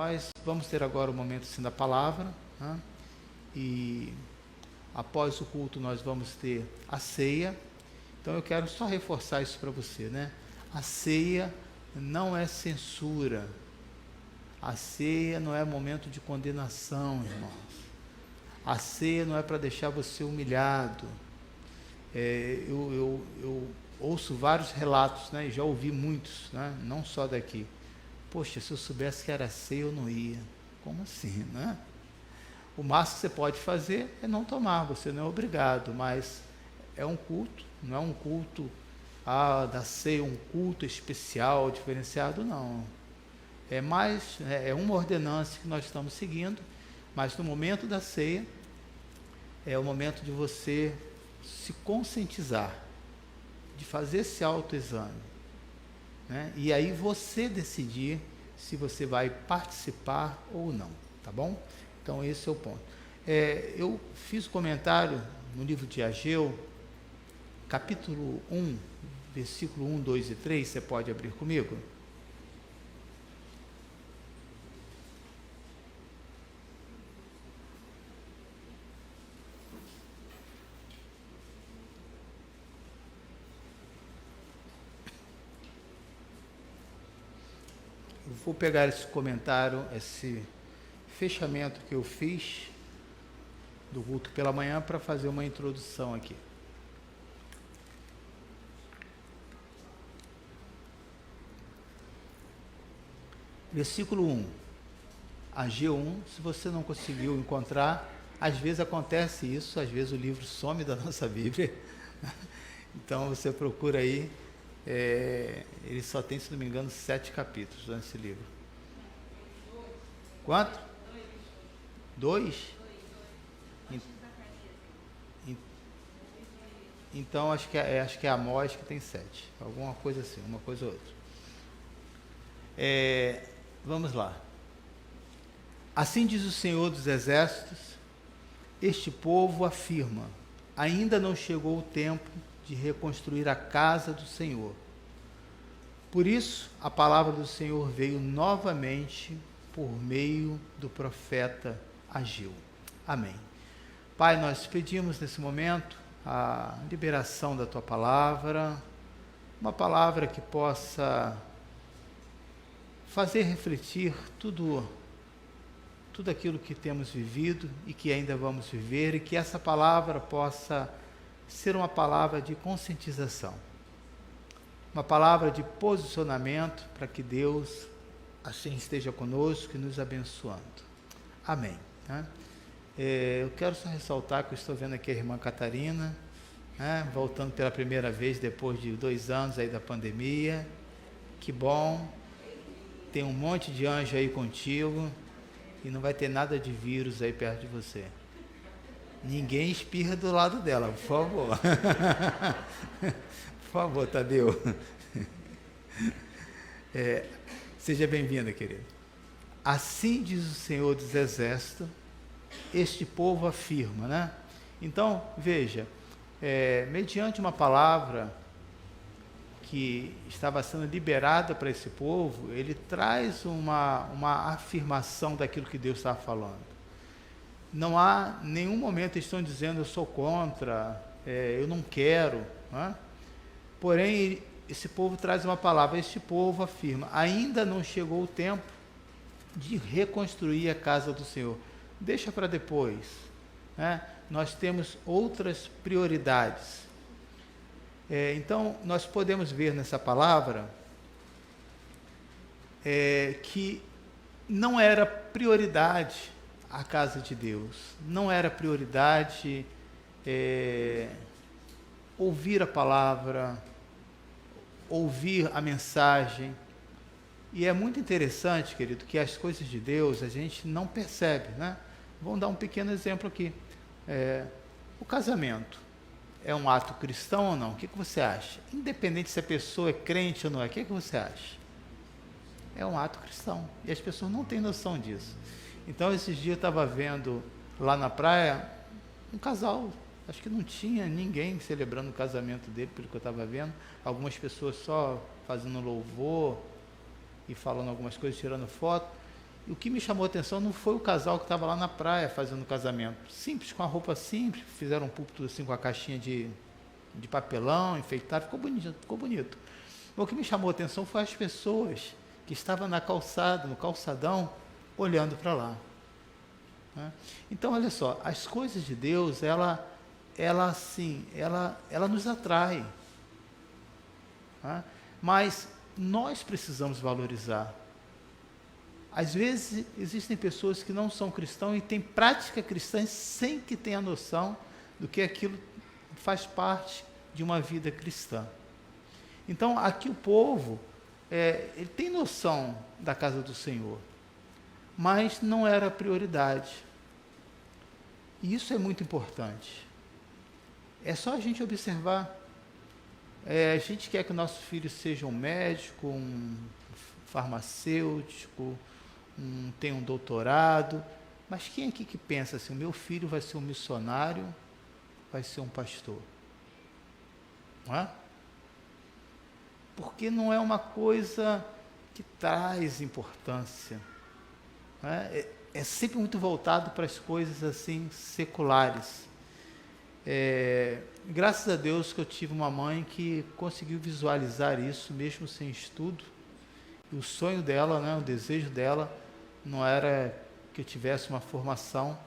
nós vamos ter agora o momento assim, da palavra, né? E após o culto nós vamos ter a ceia. Então eu quero só reforçar isso para você, né? A ceia não é censura, a ceia não é momento de condenação, irmãos. A ceia não é para deixar você humilhado. Eu ouço vários relatos, né? E já ouvi muitos, né? Não só daqui. Poxa, se eu soubesse que era ceia, eu não ia. Como assim, né? O máximo que você pode fazer é não tomar, você não é obrigado, mas é um culto, não é um culto da ceia, um culto especial, diferenciado, não. É uma ordenança que nós estamos seguindo, mas no momento da ceia, é o momento de você se conscientizar, de fazer esse autoexame, né? E aí você decidir se você vai participar ou não, tá bom? Então esse é o ponto. Eu fiz comentário no livro de Ageu, capítulo 1, versículo 1, 2 e 3, você pode abrir comigo? Eu vou pegar esse comentário, esse fechamento que eu fiz do culto pela manhã para fazer uma introdução aqui. Versículo 1, Ageu 1, se você não conseguiu encontrar, às vezes acontece isso, às vezes o livro some da nossa Bíblia, então você procura aí, ele só tem, se não me engano, 7 capítulos nesse livro. Quanto? 2? Então acho que é Amós que tem 7, alguma coisa assim, uma coisa ou outra. Vamos lá. Assim diz o Senhor dos Exércitos, este povo afirma, ainda não chegou o tempo de reconstruir a casa do Senhor. Por isso, a palavra do Senhor veio novamente por meio do profeta Ageu. Amém. Pai, nós pedimos nesse momento a liberação da Tua palavra, uma palavra que possa fazer refletir tudo aquilo que temos vivido e que ainda vamos viver, e que essa palavra possa ser uma palavra de conscientização, uma palavra de posicionamento para que Deus assim esteja conosco e nos abençoando. Amém. Eu quero só ressaltar que eu estou vendo aqui a irmã Catarina, voltando pela primeira vez depois de 2 anos aí da pandemia. Que bom. Tem um monte de anjo aí contigo e não vai ter nada de vírus aí perto de você. Ninguém espirra do lado dela, por favor. Por favor, Tadeu. Seja bem-vinda, querido. Assim diz o Senhor dos Exércitos, este povo afirma, né? Então, veja, mediante uma palavra que estava sendo liberada para esse povo, ele traz uma afirmação daquilo que Deus estava falando. Não há nenhum momento eles estão dizendo eu sou contra, eu não quero, né? Porém, esse povo traz uma palavra, este povo afirma, ainda não chegou o tempo de reconstruir a casa do Senhor. Deixa para depois, né? Nós temos outras prioridades. Então, nós podemos ver nessa palavra que não era prioridade a casa de Deus, não era prioridade ouvir a palavra, ouvir a mensagem. E é muito interessante, querido, que as coisas de Deus a gente não percebe, né? Vamos dar um pequeno exemplo aqui. O casamento é um ato cristão ou não? O que você acha? Independente se a pessoa é crente ou não é, o que você acha? É um ato cristão. E as pessoas não têm noção disso. Então, esses dias eu estava vendo lá na praia um casal, acho que não tinha ninguém celebrando o casamento dele, pelo que eu estava vendo. Algumas pessoas só fazendo louvor e falando algumas coisas, tirando foto. o que me chamou a atenção não foi o casal que estava lá na praia fazendo o casamento. Simples, com a roupa simples, fizeram um púlpito assim com a caixinha de papelão, enfeitado, ficou bonito, ficou bonito. O que me chamou a atenção foi as pessoas que estavam na calçada, no calçadão, olhando para lá. Né? Então, olha só, as coisas de Deus, ela nos atrai. Né? Mas nós precisamos valorizar. Às vezes, existem pessoas que não são cristãos e têm prática cristã sem que tenham noção do que aquilo faz parte de uma vida cristã. Então, aqui o povo, ele tem noção da casa do Senhor, mas não era a prioridade. E isso é muito importante. É só a gente observar. A gente quer que o nosso filho seja um médico, um farmacêutico, tenha um doutorado, mas quem aqui que pensa assim, o meu filho vai ser um missionário, vai ser um pastor? Não é? Porque não é uma coisa que traz importância. Não é? É sempre muito voltado para as coisas assim seculares. Graças a Deus que eu tive uma mãe que conseguiu visualizar isso mesmo sem estudo. E o sonho dela, né, o desejo dela, não era que eu tivesse uma formação,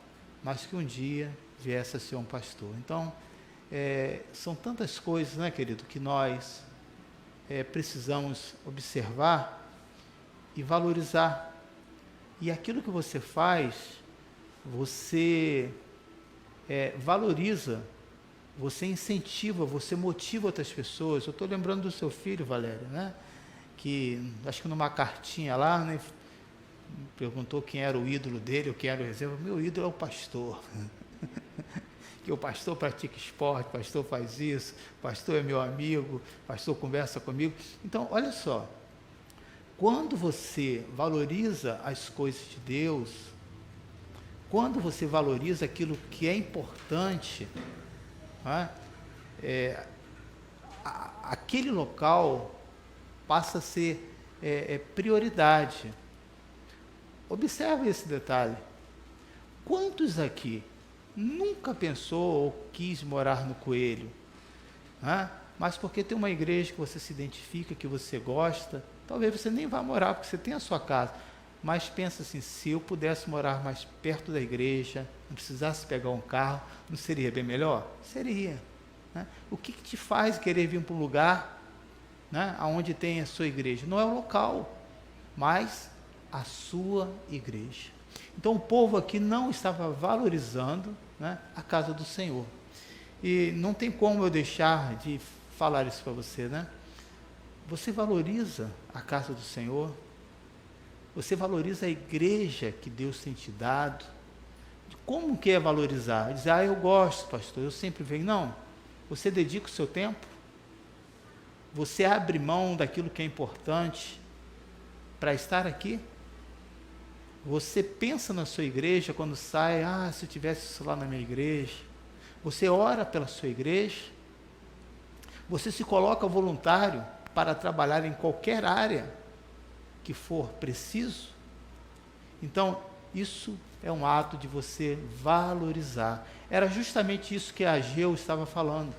mas que um dia viesse a ser um pastor. Então, são tantas coisas, né, querido, que nós precisamos observar e valorizar. E aquilo que você faz, você valoriza, você incentiva, você motiva outras pessoas. Eu estou lembrando do seu filho, Valéria, né? Que acho que numa cartinha lá, né, perguntou quem era o ídolo dele, ou quem era o reserva. Meu ídolo é o pastor. Que o pastor pratica esporte, o pastor faz isso, o pastor é meu amigo, o pastor conversa comigo. Então, olha só, quando você valoriza as coisas de Deus, quando você valoriza aquilo que é importante, aquele local passa a ser prioridade. Observe esse detalhe. Quantos aqui nunca pensou ou quis morar no Coelho? Mas porque tem uma igreja que você se identifica, que você gosta, talvez você nem vá morar, porque você tem a sua casa. Mas pensa assim, se eu pudesse morar mais perto da igreja, não precisasse pegar um carro, não seria bem melhor? Seria. Né? O que te faz querer vir para um lugar, né, onde tem a sua igreja? Não é o local, mas a sua igreja. Então o povo aqui não estava valorizando, né, a casa do Senhor. E não tem como eu deixar de falar isso para você, né? Você valoriza a casa do Senhor? Você valoriza a igreja que Deus tem te dado? Como que é valorizar? Dizer, eu gosto, pastor, eu sempre venho. Não. Você dedica o seu tempo? Você abre mão daquilo que é importante para estar aqui? Você pensa na sua igreja quando sai, se eu tivesse isso lá na minha igreja. Você ora pela sua igreja. Você se coloca voluntário para trabalhar em qualquer área que for preciso. Então, isso é um ato de você valorizar. Era justamente isso que Ageu estava falando.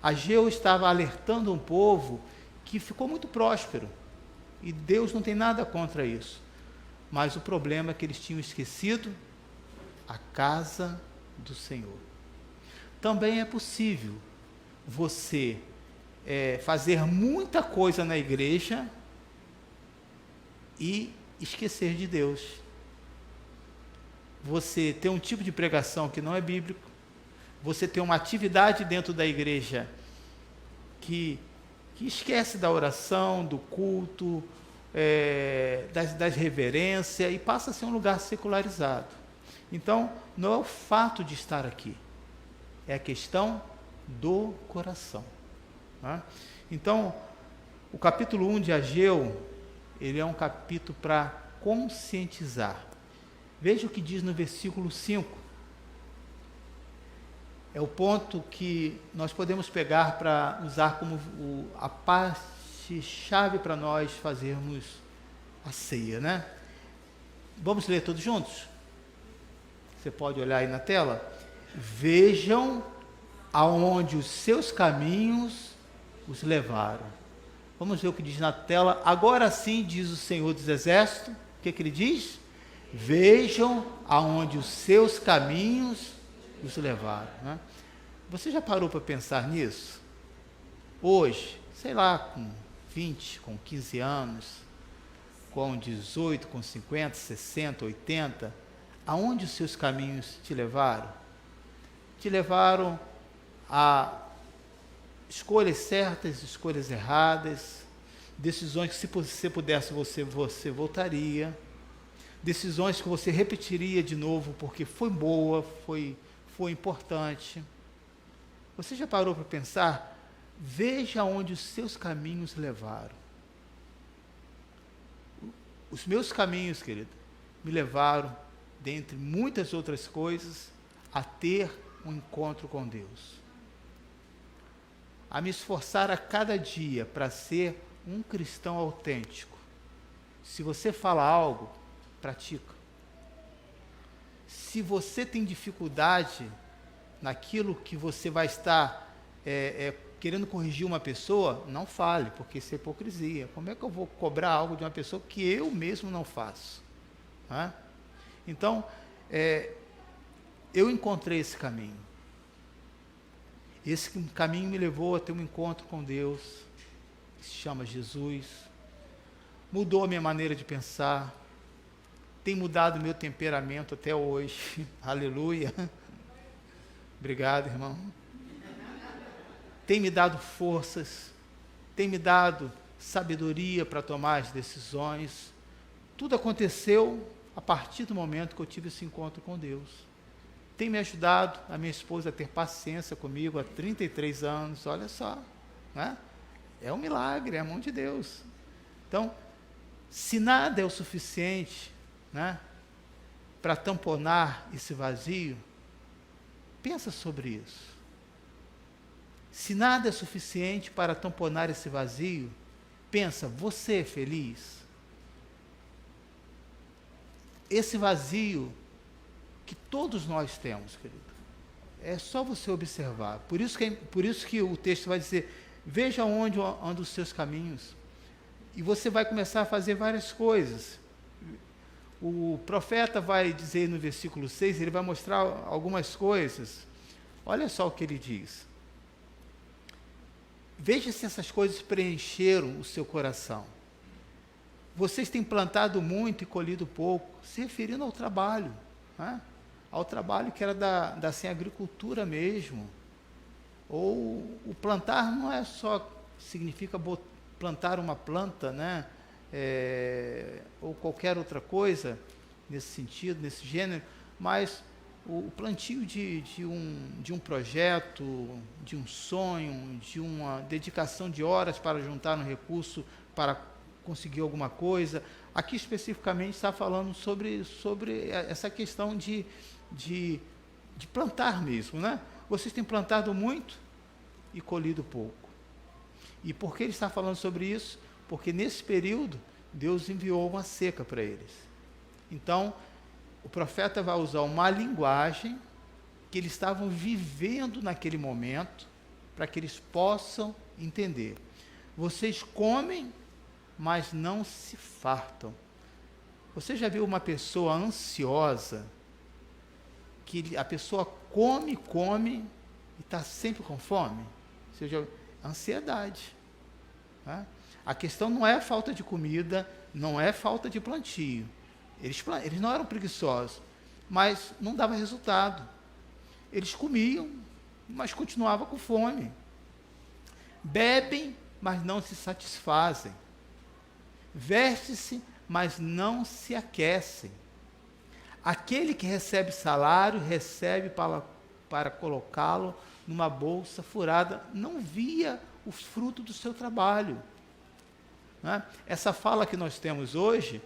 Ageu estava alertando um povo que ficou muito próspero. E Deus não tem nada contra isso. Mas o problema é que eles tinham esquecido a casa do Senhor. Também é possível você fazer muita coisa na igreja e esquecer de Deus. Você ter um tipo de pregação que não é bíblico, você ter uma atividade dentro da igreja que esquece da oração, do culto, das reverências, e passa a ser um lugar secularizado. Então, não é o fato de estar aqui, é a questão do coração. Tá? Então, o capítulo 1 de Ageu, ele é um capítulo para conscientizar. Veja o que diz no versículo 5. É o ponto que nós podemos pegar para usar como a parte-chave para nós fazermos a ceia, né? Vamos ler todos juntos? Você pode olhar aí na tela. Vejam aonde os seus caminhos os levaram. Vamos ver o que diz na tela. Agora sim, diz o Senhor dos Exércitos. O que ele diz? Vejam aonde os seus caminhos os levaram. Né? Você já parou para pensar nisso? Hoje, sei lá, com 20, com 15 anos, com 18, com 50, 60, 80, aonde os seus caminhos te levaram? Te levaram a escolhas certas, escolhas erradas, decisões que se você pudesse, você voltaria, decisões que você repetiria de novo porque foi boa, foi importante. Você já parou para pensar? Veja onde os seus caminhos levaram. Os meus caminhos, querido, me levaram, dentre muitas outras coisas, a ter um encontro com Deus. A me esforçar a cada dia para ser um cristão autêntico. Se você fala algo, pratica. Se você tem dificuldade naquilo que você vai estar querendo corrigir uma pessoa, não fale, porque isso é hipocrisia. Como é que eu vou cobrar algo de uma pessoa que eu mesmo não faço? Né? Então, eu encontrei esse caminho. Esse caminho me levou a ter um encontro com Deus, que se chama Jesus. Mudou a minha maneira de pensar. Tem mudado o meu temperamento até hoje. Aleluia. Obrigado, irmão. Tem me dado forças. Tem me dado sabedoria para tomar as decisões. Tudo aconteceu a partir do momento que eu tive esse encontro com Deus. Tem me ajudado a minha esposa a ter paciência comigo há 33 anos, olha só, né? É um milagre, é a mão de Deus. Então, se nada é o suficiente, né, para tamponar esse vazio, pensa sobre isso. Se nada é suficiente para tamponar esse vazio, pensa, você é feliz? Esse vazio que todos nós temos, querido. É só você observar. Por isso que o texto vai dizer, veja onde andam os seus caminhos. E você vai começar a fazer várias coisas. O profeta vai dizer no versículo 6, ele vai mostrar algumas coisas. Olha só o que ele diz. Veja se essas coisas preencheram o seu coração. Vocês têm plantado muito e colhido pouco, se referindo ao trabalho, né? Ao trabalho que era da assim, agricultura mesmo. Ou o plantar não é só, significa plantar uma planta, né? Ou qualquer outra coisa nesse sentido, nesse gênero, mas o plantio de um projeto, de um sonho, de uma dedicação de horas para juntar um recurso para conseguir alguma coisa. Aqui especificamente está falando sobre essa questão de plantar mesmo, né? Vocês têm plantado muito e colhido pouco. E por que ele está falando sobre isso? Porque nesse período Deus enviou uma seca para eles. Então, o profeta vai usar uma linguagem que eles estavam vivendo naquele momento, para que eles possam entender. Vocês comem, mas não se fartam. Você já viu uma pessoa ansiosa, que a pessoa come e está sempre com fome? Ou seja, ansiedade. Né? A questão não é falta de comida, não é falta de plantio. Eles não eram preguiçosos, mas não dava resultado. Eles comiam, mas continuavam com fome. Bebem, mas não se satisfazem. Vestem-se, mas não se aquecem. Aquele que recebe salário, recebe para colocá-lo numa bolsa furada. Não via o fruto do seu trabalho. Né? Essa fala que nós temos hoje,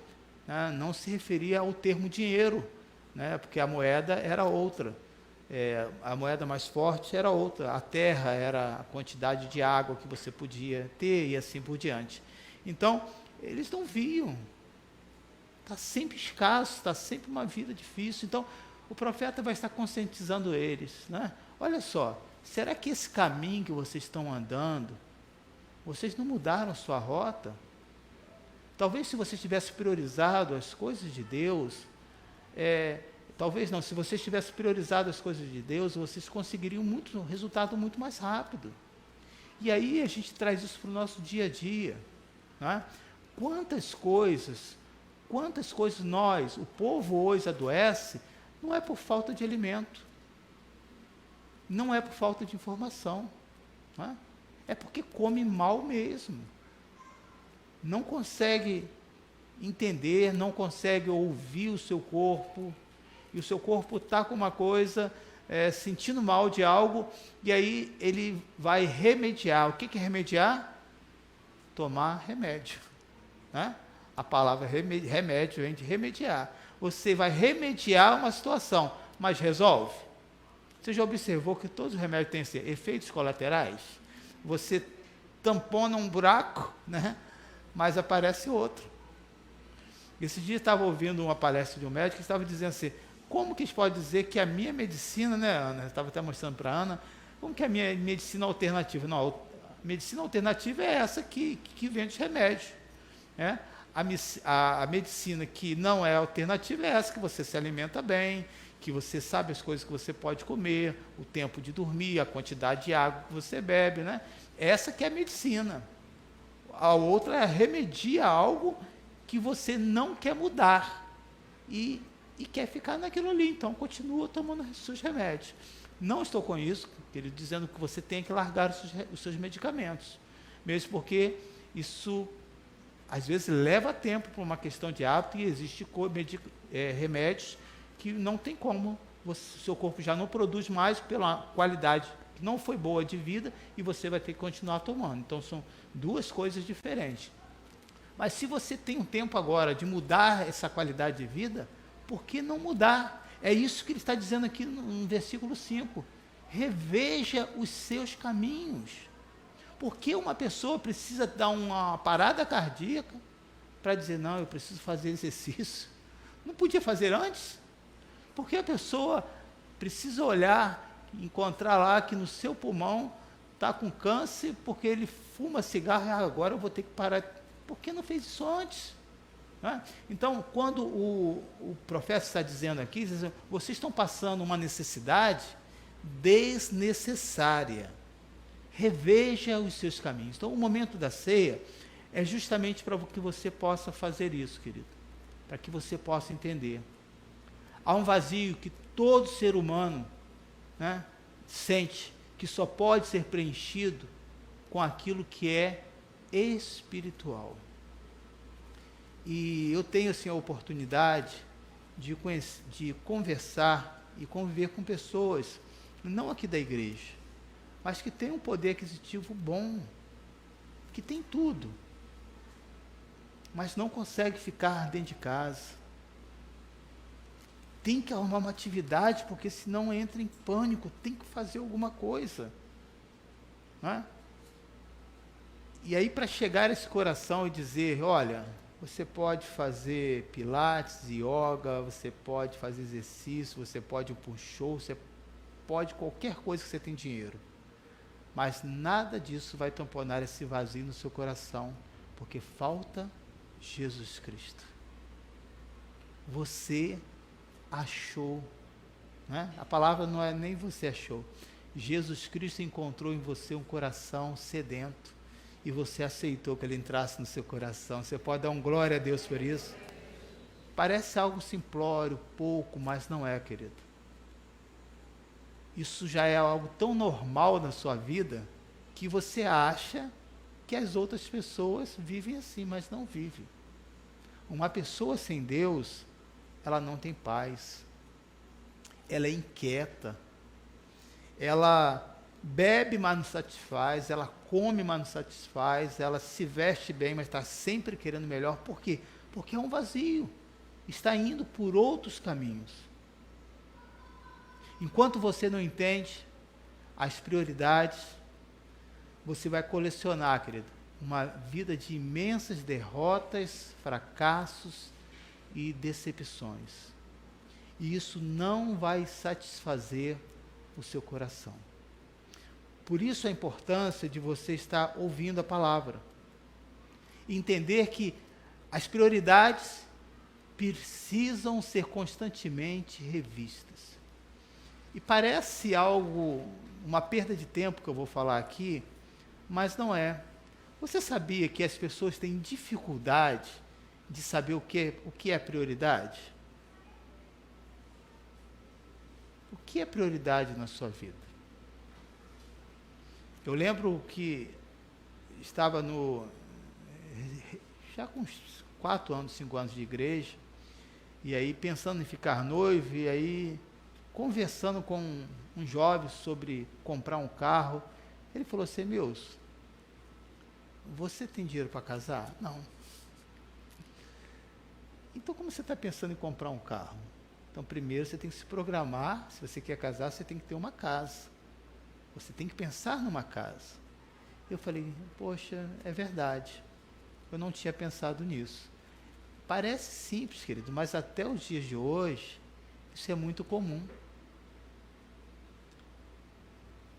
né, não se referia ao termo dinheiro, né, porque a moeda era outra. A moeda mais forte era outra. A terra era a quantidade de água que você podia ter e assim por diante. Então, eles não viam. está sempre escasso, está sempre uma vida difícil. Então, o profeta vai estar conscientizando eles, né? Olha só, será que esse caminho que vocês estão andando, vocês não mudaram sua rota? Talvez se vocês tivessem priorizado as coisas de Deus, talvez não, se vocês tivessem priorizado as coisas de Deus, vocês conseguiriam um resultado muito mais rápido. E aí a gente traz isso para o nosso dia a dia, né? Quantas coisas nós, o povo hoje adoece, não é por falta de alimento, não é por falta de informação, né? É porque come mal mesmo, não consegue entender, não consegue ouvir o seu corpo, e o seu corpo está com uma coisa, sentindo mal de algo, e aí ele vai remediar. O que é remediar? Tomar remédio, né? A palavra remédio vem de remediar. Você vai remediar uma situação, mas resolve? Você já observou que todos os remédios têm efeitos colaterais? Você tampona um buraco, né? Mas aparece outro. Esse dia eu estava ouvindo uma palestra de um médico que estava dizendo assim, como que a gente pode dizer que a minha medicina, né, Ana? Eu estava até mostrando para a Ana, como que a minha medicina alternativa? Não, a medicina alternativa é essa que vende remédio, né? A medicina que não é alternativa é essa que você se alimenta bem, que você sabe as coisas que você pode comer, o tempo de dormir, a quantidade de água que você bebe, né? Essa que é a medicina. A outra remedia algo que você não quer mudar e quer ficar naquilo ali, então continua tomando os seus remédios. Não estou com isso, querido, dizendo que você tem que largar os seus medicamentos, mesmo porque isso às vezes leva tempo por uma questão de hábito e existe remédios que não tem como, o seu corpo já não produz mais pela qualidade que não foi boa de vida e você vai ter que continuar tomando. Então são duas coisas diferentes. Mas se você tem um tempo agora de mudar essa qualidade de vida, por que não mudar? É isso que ele está dizendo aqui no versículo 5. Reveja os seus caminhos. Por que uma pessoa precisa dar uma parada cardíaca para dizer, não, eu preciso fazer exercício? Não podia fazer antes? Porque a pessoa precisa olhar, encontrar lá que no seu pulmão está com câncer, porque ele fuma cigarro, e agora eu vou ter que parar. Por que não fez isso antes? Né? Então, quando o profeta está dizendo aqui, vocês estão passando uma necessidade desnecessária. Reveja os seus caminhos. Então, o momento da ceia é justamente para que você possa fazer isso, querido. Para que você possa entender. Há um vazio que todo ser humano, né, sente, que só pode ser preenchido com aquilo que é espiritual. E eu tenho assim a oportunidade de conversar e conviver com pessoas, não aqui da igreja, mas que têm um poder aquisitivo bom, que tem tudo, mas não consegue ficar dentro de casa. Tem que arrumar uma atividade, porque senão entra em pânico, tem que fazer alguma coisa. Não é? E aí, para chegar a esse coração e dizer, olha, você pode fazer pilates, yoga, você pode fazer exercício, você pode ir para um show, você pode qualquer coisa que você tem dinheiro. Mas nada disso vai tamponar esse vazio no seu coração, porque falta Jesus Cristo. Você achou, né? A palavra não é nem você achou. Jesus Cristo encontrou em você um coração sedento e você aceitou que ele entrasse no seu coração. Você pode dar um glória a Deus por isso? Parece algo simplório, pouco, mas não é, querido. Isso já é algo tão normal na sua vida que você acha que as outras pessoas vivem assim, mas não vivem. Uma pessoa sem Deus, ela não tem paz, ela é inquieta, ela bebe, mas não satisfaz, ela come, mas não satisfaz, ela se veste bem, mas está sempre querendo melhor. Por quê? Porque é um vazio, está indo por outros caminhos. Enquanto você não entende as prioridades, você vai colecionar, querido, uma vida de imensas derrotas, fracassos, e decepções. E isso não vai satisfazer o seu coração. Por isso a importância de você estar ouvindo a palavra. Entender que as prioridades precisam ser constantemente revistas. E parece algo, uma perda de tempo que eu vou falar aqui, mas não é. Você sabia que as pessoas têm dificuldade de saber o que é prioridade? O que é prioridade na sua vida? Eu lembro que estava já com uns 4 anos, 5 anos de igreja, e aí pensando em ficar noivo, e aí conversando com um jovem sobre comprar um carro, ele falou assim: Milson, você tem dinheiro para casar? Não. Então como você está pensando em comprar um carro? Então primeiro você tem que se programar, se você quer casar, você tem que ter uma casa. Você tem que pensar numa casa. Eu falei, poxa, é verdade. Eu não tinha pensado nisso. Parece simples, querido, mas até os dias de hoje, isso é muito comum.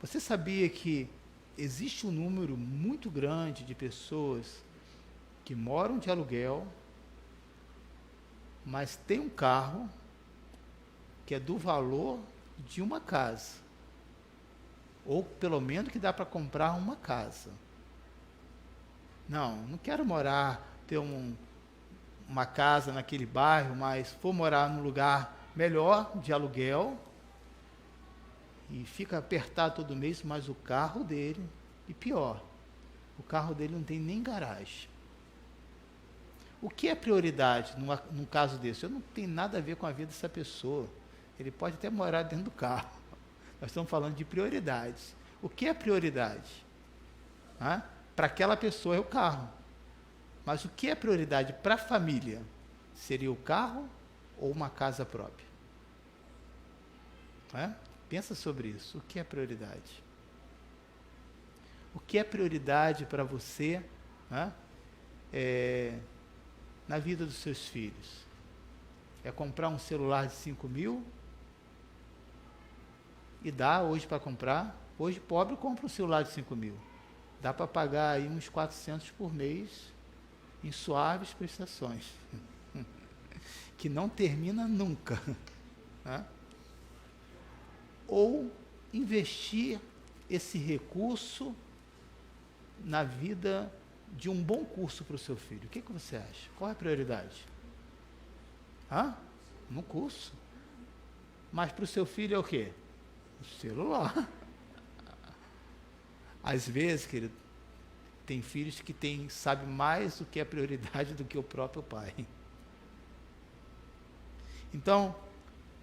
Você sabia que existe um número muito grande de pessoas que moram de aluguel, mas tem um carro que é do valor de uma casa? Ou pelo menos que dá para comprar uma casa. Não quero ter uma casa naquele bairro, mas vou morar num lugar melhor de aluguel e fica apertado todo mês, mas o carro dele, e pior, o carro dele não tem nem garagem. O que é prioridade num caso desse? Eu não tenho nada a ver com a vida dessa pessoa. Ele pode até morar dentro do carro. Nós estamos falando de prioridades. O que é prioridade? Para aquela pessoa é o carro. Mas o que é prioridade para a família? Seria o carro ou uma casa própria? Pensa sobre isso. O que é prioridade? O que é prioridade para você na vida dos seus filhos? É comprar um celular de 5 mil? E dá hoje para comprar. Hoje pobre compra um celular de 5 mil. Dá para pagar aí uns 400 por mês em suaves prestações. Que não termina nunca. Ou investir esse recurso na vida de um bom curso para o seu filho. O que você acha? Qual é a prioridade? No curso. Mas para o seu filho é o quê? O celular. Às vezes, querido, tem filhos que sabem mais o que é prioridade do que o próprio pai. Então,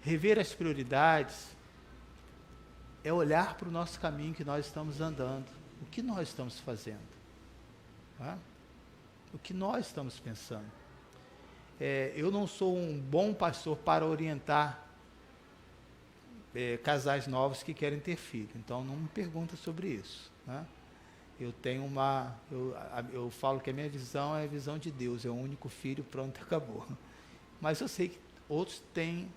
rever as prioridades é olhar para o nosso caminho que nós estamos andando. O que nós estamos fazendo? O que nós estamos pensando? Eu não sou um bom pastor para orientar casais novos que querem ter filho. Então, não me pergunta sobre isso. Eu tenho eu falo que a minha visão é a visão de Deus. É o único filho, pronto, acabou. Mas eu sei que outros têm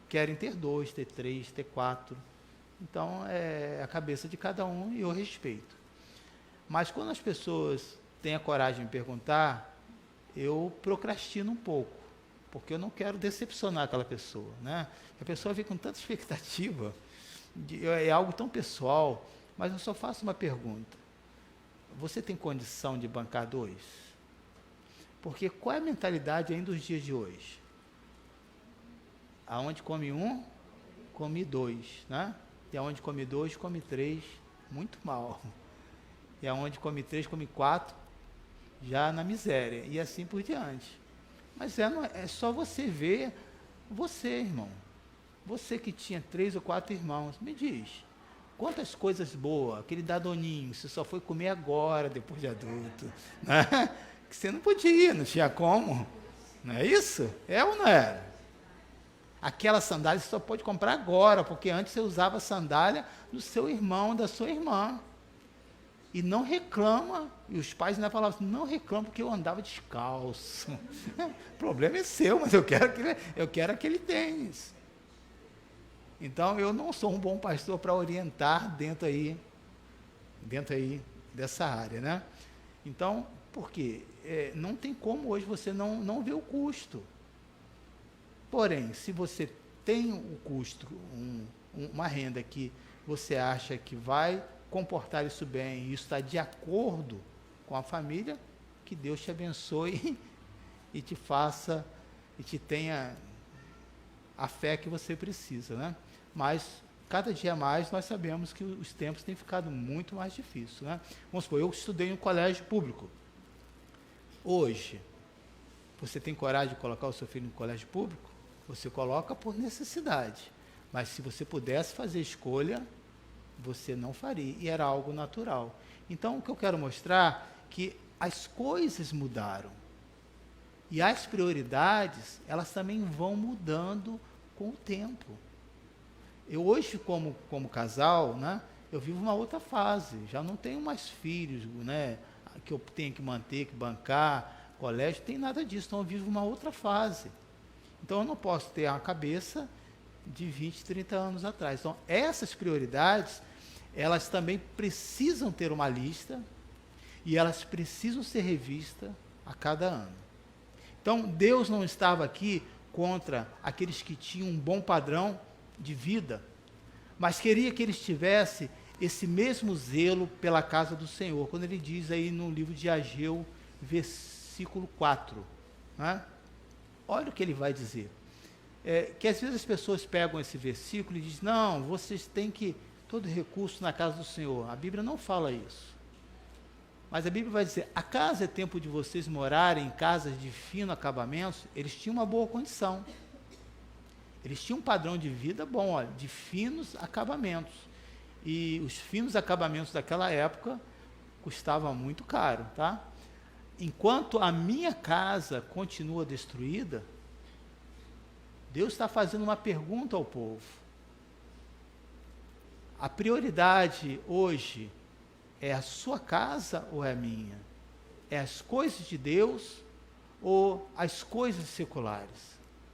querem ter 2, ter 3, ter 4. Então, é a cabeça de cada um e eu respeito. Mas quando as pessoas têm a coragem de me perguntar, eu procrastino um pouco, porque eu não quero decepcionar aquela pessoa. A pessoa vem com tanta expectativa, é algo tão pessoal, mas eu só faço uma pergunta. Você tem condição de bancar 2? Porque qual é a mentalidade ainda dos dias de hoje? Aonde come 1, come 2, E aonde come 2, come 3, muito mal. E aonde come 3, come 4, já na miséria. E assim por diante. Mas é só você ver, você, irmão. Você que tinha 3 ou 4 irmãos, me diz, quantas coisas boas, aquele dadoninho, você só foi comer agora, depois de adulto. Que você não podia, não tinha como. Não é isso? É ou não é? Aquela sandália você só pode comprar agora, porque antes você usava a sandália do seu irmão, da sua irmã. E não reclama, e os pais ainda falavam assim, não reclama porque eu andava descalço. O problema é seu, mas eu quero aquele tênis. Então, eu não sou um bom pastor para orientar dentro aí dessa área, né? Então, por quê? Não tem como hoje você não ver o custo. Porém, se você tem o custo, uma renda que você acha que vai comportar isso bem, e isso está de acordo com a família, que Deus te abençoe e te faça, e te tenha a fé que você precisa, né? Mas, cada dia mais, nós sabemos que os tempos têm ficado muito mais difíceis, né? Vamos supor, eu estudei em um colégio público. Hoje, você tem coragem de colocar o seu filho no colégio público? Você coloca por necessidade. Mas se você pudesse fazer escolha, você não faria. E era algo natural. Então, o que eu quero mostrar é que as coisas mudaram. E as prioridades, elas também vão mudando com o tempo. Eu hoje, como casal, né, eu vivo uma outra fase. Já não tenho mais filhos, né, que eu tenho que manter, que bancar, colégio, não tem nada disso. Então, eu vivo uma outra fase. Então, eu não posso ter a cabeça de 20, 30 anos atrás. Então, essas prioridades, elas também precisam ter uma lista e elas precisam ser revistas a cada ano. Então, Deus não estava aqui contra aqueles que tinham um bom padrão de vida, mas queria que eles tivessem esse mesmo zelo pela casa do Senhor, quando ele diz aí no livro de Ageu, versículo 4, né? Olha o que ele vai dizer. Que às vezes as pessoas pegam esse versículo e dizem, não, vocês têm que, todo recurso na casa do Senhor. A Bíblia não fala isso. Mas a Bíblia vai dizer, acaso é tempo de vocês morarem em casas de fino acabamento? Eles tinham uma boa condição. Eles tinham um padrão de vida bom, olha, de finos acabamentos. E os finos acabamentos daquela época custavam muito caro, tá? Enquanto a minha casa continua destruída, Deus está fazendo uma pergunta ao povo. A prioridade hoje é a sua casa ou é a minha? É as coisas de Deus ou as coisas seculares?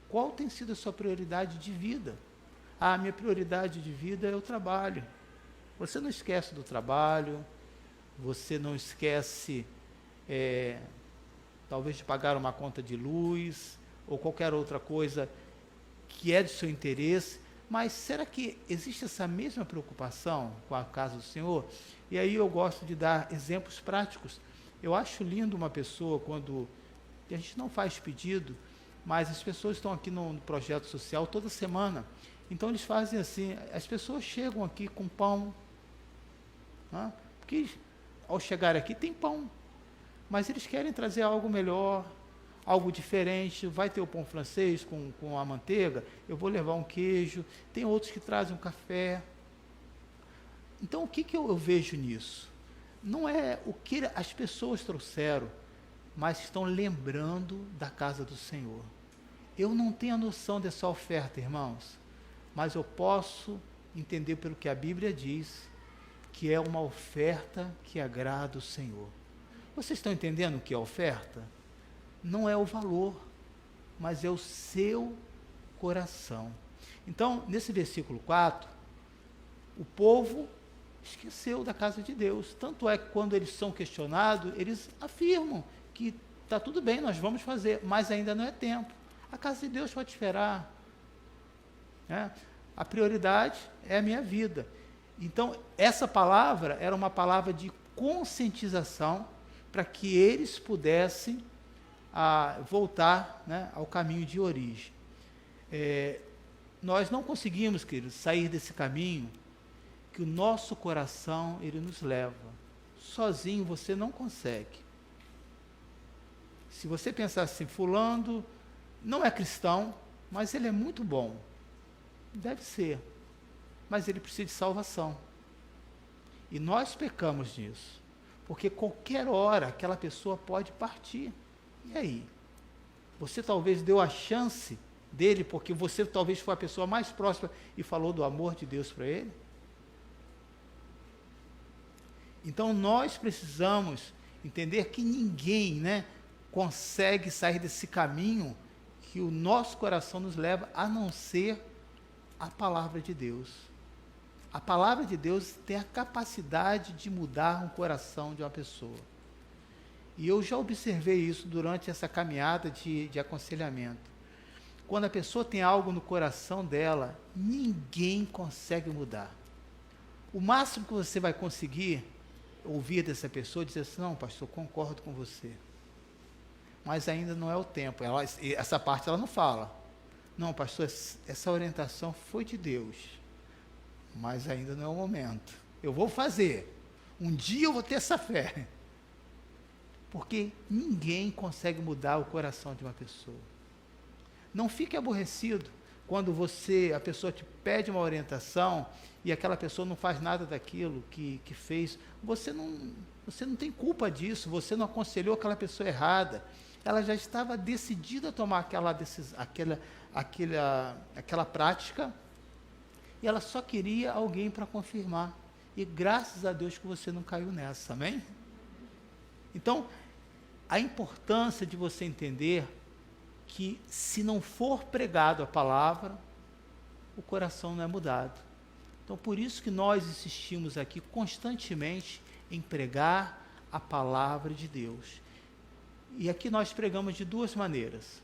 Qual tem sido a sua prioridade de vida? A minha prioridade de vida é o trabalho. Você não esquece do trabalho, você não esquece, talvez, de pagar uma conta de luz ou qualquer outra coisa que é do seu interesse, mas será que existe essa mesma preocupação com a casa do Senhor? E aí eu gosto de dar exemplos práticos. Eu acho lindo uma pessoa quando, a gente não faz pedido, mas as pessoas estão aqui no projeto social toda semana, então eles fazem assim, as pessoas chegam aqui com pão, né? Porque ao chegar aqui tem pão, mas eles querem trazer algo melhor, algo diferente. Vai ter o pão francês com a manteiga, eu vou levar um queijo, tem outros que trazem um café. Então, o que eu vejo nisso? Não é o que as pessoas trouxeram, mas estão lembrando da casa do Senhor. Eu não tenho a noção dessa oferta, irmãos, mas eu posso entender pelo que a Bíblia diz, que é uma oferta que agrada o Senhor. Vocês estão entendendo o que é oferta? Não é o valor, mas é o seu coração. Então, nesse versículo 4, o povo esqueceu da casa de Deus. Tanto é que quando eles são questionados, eles afirmam que está tudo bem, nós vamos fazer, mas ainda não é tempo. A casa de Deus pode esperar. Né? A prioridade é a minha vida. Então, essa palavra era uma palavra de conscientização para que eles pudessem voltar, né, ao caminho de origem. Nós não conseguimos, queridos, sair desse caminho que o nosso coração, ele nos leva. Sozinho você não consegue. Se você pensar assim, fulano não é cristão, mas ele é muito bom. Deve ser. Mas ele precisa de salvação. E nós pecamos nisso. Porque qualquer hora aquela pessoa pode partir. E aí? Você talvez deu a chance dele, porque você talvez foi a pessoa mais próxima e falou do amor de Deus para ele? Então nós precisamos entender que ninguém, né, consegue sair desse caminho que o nosso coração nos leva, a não ser a palavra de Deus. A palavra de Deus tem a capacidade de mudar um coração de uma pessoa. E eu já observei isso durante essa caminhada de aconselhamento. Quando a pessoa tem algo no coração dela, ninguém consegue mudar. O máximo que você vai conseguir ouvir dessa pessoa, dizer assim, não, pastor, concordo com você. Mas ainda não é o tempo. Essa parte ela não fala. Não, pastor, essa orientação foi de Deus. Mas ainda não é o momento. Eu vou fazer. Um dia eu vou ter essa fé. Porque ninguém consegue mudar o coração de uma pessoa. Não fique aborrecido quando a pessoa te pede uma orientação e aquela pessoa não faz nada daquilo que fez. Você não tem culpa disso, você não aconselhou aquela pessoa errada. Ela já estava decidida a tomar aquela prática e ela só queria alguém para confirmar. E graças a Deus que você não caiu nessa, amém? Então, a importância de você entender que se não for pregado a palavra, o coração não é mudado. Então, por isso que nós insistimos aqui constantemente em pregar a palavra de Deus. E aqui nós pregamos de duas maneiras.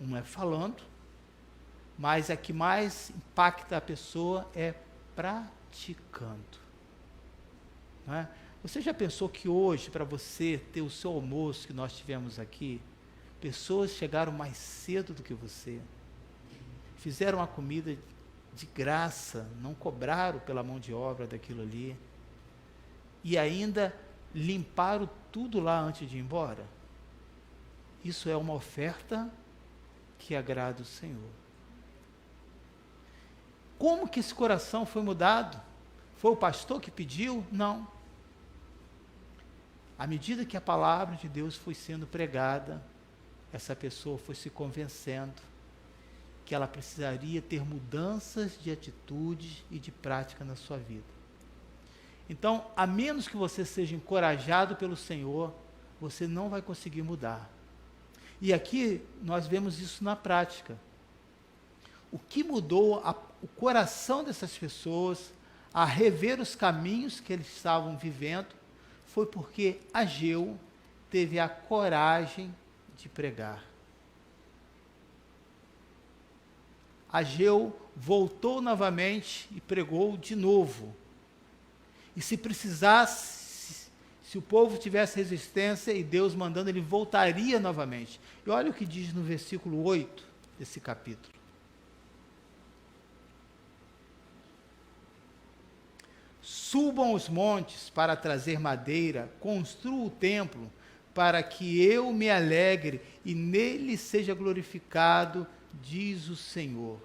Uma é falando, mas a que mais impacta a pessoa é praticando. Não é? Você já pensou que hoje, para você ter o seu almoço que nós tivemos aqui, pessoas chegaram mais cedo do que você, fizeram a comida de graça, não cobraram pela mão de obra daquilo ali, e ainda limparam tudo lá antes de ir embora? Isso é uma oferta que agrada o Senhor. Como que esse coração foi mudado? Foi o pastor que pediu? Não. À medida que a palavra de Deus foi sendo pregada, essa pessoa foi se convencendo que ela precisaria ter mudanças de atitude e de prática na sua vida. Então, a menos que você seja encorajado pelo Senhor, você não vai conseguir mudar. E aqui nós vemos isso na prática. O que mudou o coração dessas pessoas a rever os caminhos que eles estavam vivendo foi porque Ageu teve a coragem de pregar. Ageu voltou novamente e pregou de novo. E se precisasse, se o povo tivesse resistência e Deus mandando, ele voltaria novamente. E olha o que diz no versículo 8 desse capítulo. Subam os montes para trazer madeira, construam o templo, para que eu me alegre e nele seja glorificado, diz o Senhor.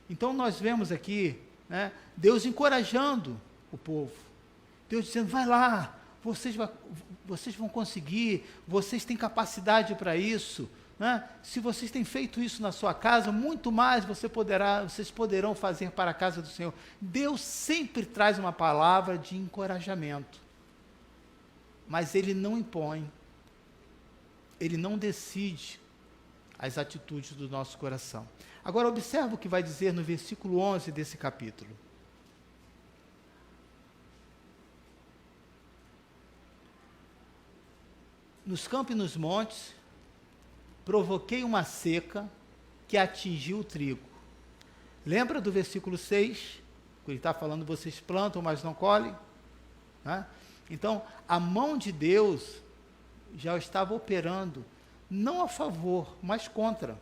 Então nós vemos aqui, né, Deus encorajando o povo. Deus dizendo, vai lá, vocês vão conseguir, vocês têm capacidade para isso. Né? Se vocês têm feito isso na sua casa, muito mais vocês poderão fazer para a casa do Senhor. Deus sempre traz uma palavra de encorajamento. Mas Ele não impõe. Ele não decide as atitudes do nosso coração. Agora observa o que vai dizer no versículo 11 desse capítulo. Nos campos e nos montes, provoquei uma seca que atingiu o trigo. Lembra do versículo 6? Ele está falando, vocês plantam, mas não colhem? Né? Então, a mão de Deus já estava operando, não a favor, mas contra.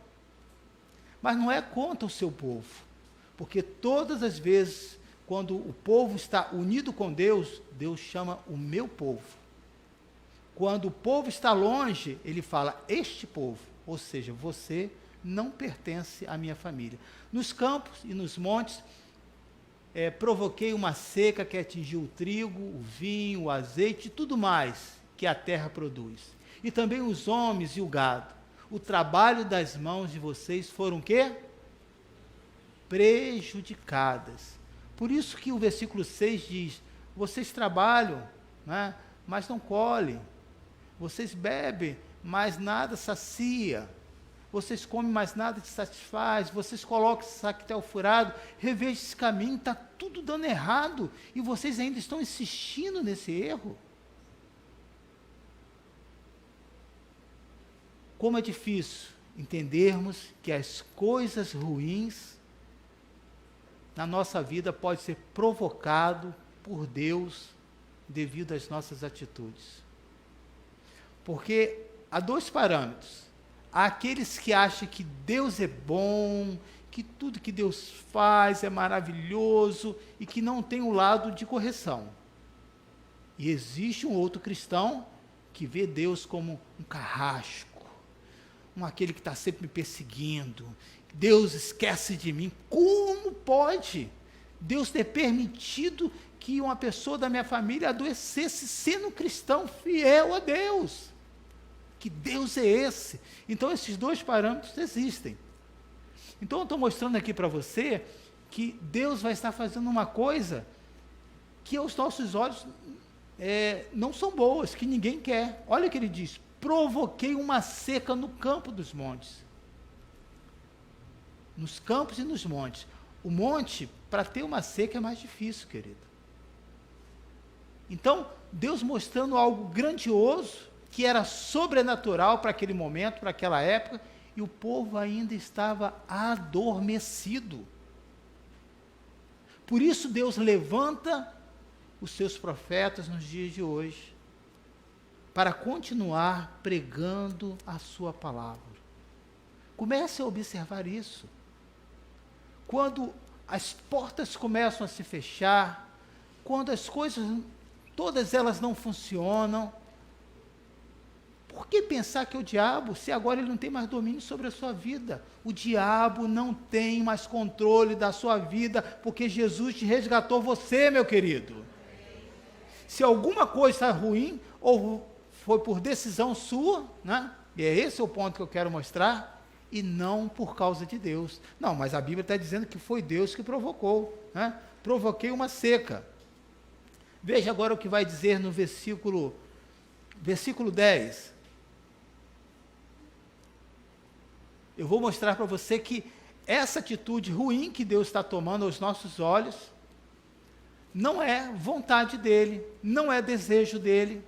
Mas não é contra o seu povo, porque todas as vezes, quando o povo está unido com Deus, Deus chama o meu povo. Quando o povo está longe, ele fala, este povo, ou seja, você não pertence à minha família. Nos campos e nos montes, provoquei uma seca que atingiu o trigo, o vinho, o azeite e tudo mais que a terra produz. E também os homens e o gado. O trabalho das mãos de vocês foram o quê? Prejudicadas. Por isso que o versículo 6 diz, Vocês trabalham, né, mas não colhem. Vocês bebem, mas nada sacia. Vocês comem, mas nada te satisfaz. Vocês colocam esse sactel furado. Reveja esse caminho, está tudo dando errado. E vocês ainda estão insistindo nesse erro. Como é difícil entendermos que as coisas ruins na nossa vida podem ser provocado por Deus devido às nossas atitudes. Porque há dois parâmetros. Há aqueles que acham que Deus é bom, que tudo que Deus faz é maravilhoso e que não tem um lado de correção. E existe um outro cristão que vê Deus como um carrasco, aquele que está sempre me perseguindo. Deus esquece de mim. Como pode Deus ter permitido que uma pessoa da minha família adoecesse sendo cristão fiel a Deus? Que Deus é esse? Então, esses dois parâmetros existem. Então, eu estou mostrando aqui para você que Deus vai estar fazendo uma coisa que aos nossos olhos não são boas, que ninguém quer. Olha o que ele diz: provoquei uma seca no campo dos montes. Nos campos e nos montes. O monte, para ter uma seca, é mais difícil, querido. Então, Deus mostrando algo grandioso, que era sobrenatural para aquele momento, para aquela época, e o povo ainda estava adormecido. Por isso Deus levanta os seus profetas nos dias de hoje, para continuar pregando a sua palavra. Comece a observar isso. Quando as portas começam a se fechar, quando as coisas, todas elas não funcionam, por que pensar que é o diabo, se agora ele não tem mais domínio sobre a sua vida? O diabo não tem mais controle da sua vida, porque Jesus te resgatou você, meu querido. Se alguma coisa está ruim, ou foi por decisão sua, né? E é esse o ponto que eu quero mostrar, e não por causa de Deus. Não, mas a Bíblia está dizendo que foi Deus que provocou, né? Provoquei uma seca. Veja agora o que vai dizer no versículo 10. Eu vou mostrar para você que essa atitude ruim que Deus está tomando aos nossos olhos, não é vontade dele, não é desejo dele.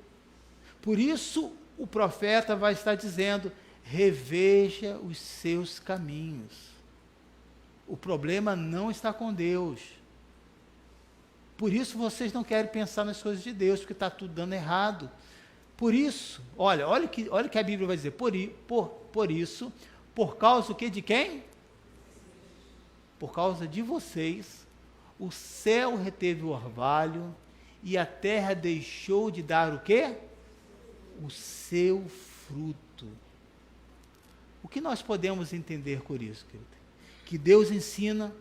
Por isso, o profeta vai estar dizendo: reveja os seus caminhos. O problema não está com Deus. Por isso, vocês não querem pensar nas coisas de Deus, porque está tudo dando errado. Por isso, olha o que a Bíblia vai dizer. Por isso, por causa o que de quem? Por causa de vocês, o céu reteve o orvalho e a terra deixou de dar o quê? O seu fruto. O que nós podemos entender por isso, querido? Que Deus ensina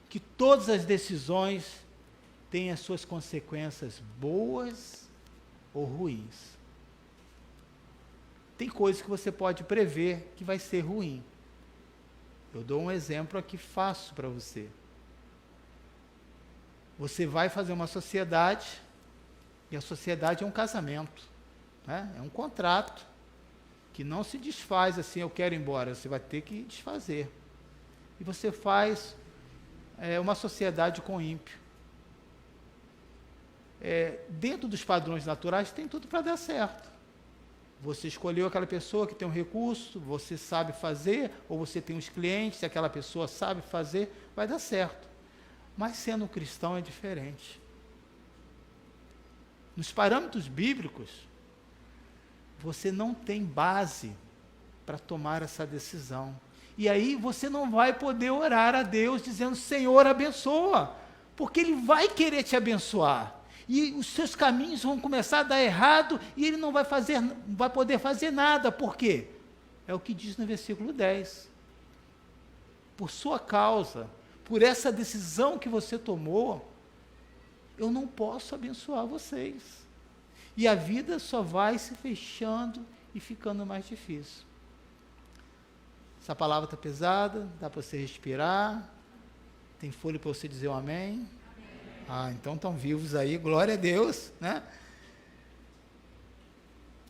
que todas as decisões têm as suas consequências boas ou ruins. Tem coisas que você pode prever que vai ser ruim. Eu dou um exemplo aqui fácil para você. Você vai fazer uma sociedade, e a sociedade é um casamento, né? É um contrato, que não se desfaz assim: eu quero ir embora, você vai ter que desfazer. E você faz uma sociedade com ímpio. Dentro dos padrões naturais tem tudo para dar certo. Você escolheu aquela pessoa que tem um recurso, você sabe fazer, ou você tem os clientes, se aquela pessoa sabe fazer, vai dar certo. Mas sendo um cristão é diferente. Nos parâmetros bíblicos, você não tem base para tomar essa decisão. E aí você não vai poder orar a Deus dizendo: Senhor, abençoa, porque Ele vai querer te abençoar. E os seus caminhos vão começar a dar errado, e ele não vai poder fazer nada. Por quê? É o que diz no versículo 10. Por sua causa, por essa decisão que você tomou, eu não posso abençoar vocês. E a vida só vai se fechando e ficando mais difícil. Essa palavra está pesada, dá para você respirar, tem folha para você dizer um amém? Ah, então estão vivos aí, glória a Deus, né?